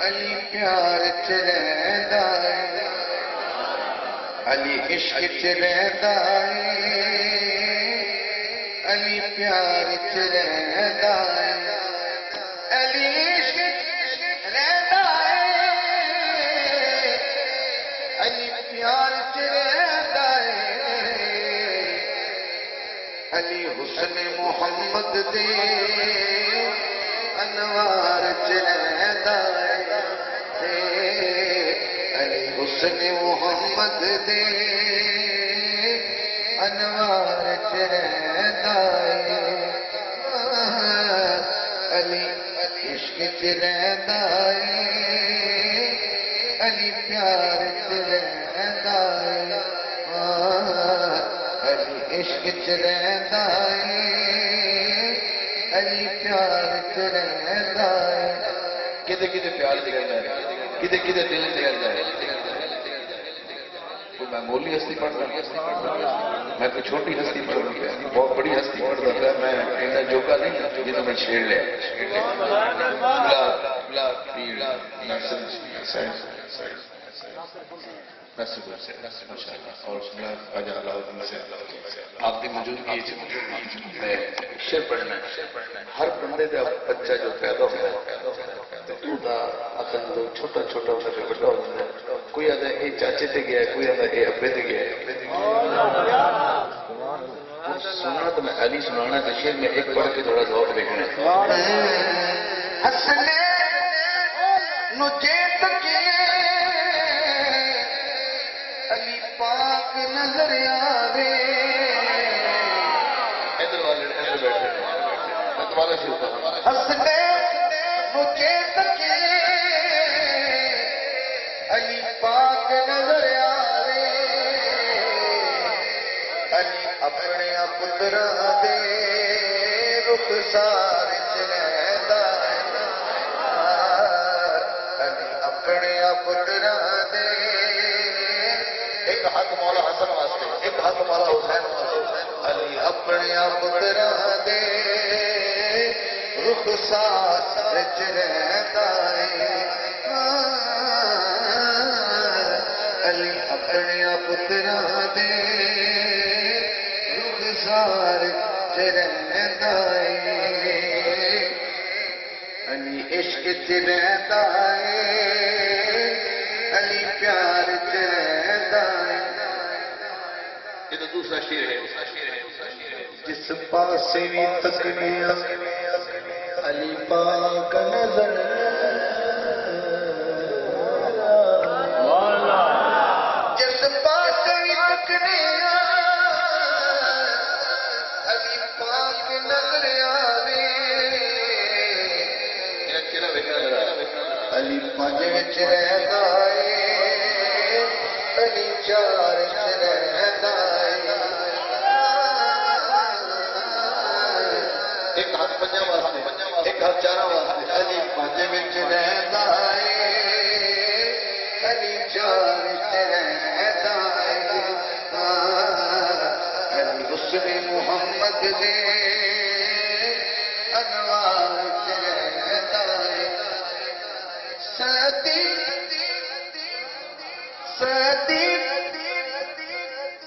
علی پیار چ رہندا ہے علی عشق چ رہندا ہے علی پیار چ رہندا ہے علی عشق رہندا ہے علی پیار چ رہندا ہے علی حسن محمد دے انوار چ رہندا ہے علی حسن محمد دے انوار چ رہندا ہے علی عشق چ رہندا ہے علی پیار چ رہندا ہے علی عشق چ رہندا ہے علی پیار چ رہندا ہے کدے کدے پیار چ رہندا ہے کدے کدے دل چ رہندا ہے کوئی معمولی ہستی پڑھ رہا میں کوئی چھوٹی ہستی پڑھ رہا بہت بڑی ہستی پڑھ رہا تھا میں اتنا جوگا نہیں جنہوں میں چھیڑ لیا آپ کی موجودگی میں شعر پڑھنا ہر بندے کا بچہ جو پیدا ہوتا ہے چھوٹا چھوٹا ہوتا ہے بڑا ہوتا ہے کوئی آتا ہے یہ چاچے تے گیا ہے کوئی آتا ہے یہ ابے تے گیا ہے سننا تو میں علی سنانا تو شعر میں ایک پڑھ کے تھوڑا ذوق دیکھنا حسنے نجے تکے علی پاک نظر آوے ادھر والے ادھر بیٹھے میں تمہارا شروع کروں حسنے نجے تکے علی پاک نظر آوے علی اپنے پترا دے رخسار چ رہندا ہے علی اپنے پترا دے ایک ہاتھ مولا حسن واسطے ایک ہاتھ مولا حسین واسطے علی اپنے پترا دے رخسار چ رہندا ہے علی اپنے پترا دے رخسار چ رہندا ہے علی عشق چ رہندا ہے علی پیار چ رہندا ہے یہ تو دوسرا شعر ہے جس پاسے بھی تکنے علی پاک نظر جس پاسے بھی تکنے علی پاک نظر آوے علی پنج وچ رہندا ہے علی چار وچ رہندا ہے ایک ہاتھ پنجاں واسطے ایک ہاتھ چاراں واسطے علی پنج وچ رہندا ہے علی چار وچ رہندا ہے علی حسن محمد دے انوار چ رہندا ہے سعدی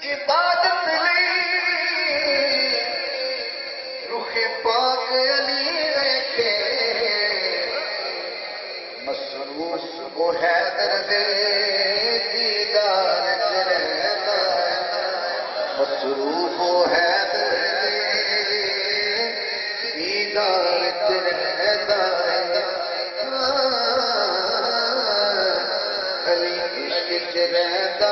عبادت لئی رخ پاک علی ویکھے مصروف وہ حیدر دے دیدار چ رہندا ہے مصروف وہ حیدر دے دیدار چ رہندا ہے علی عشق چ رہندا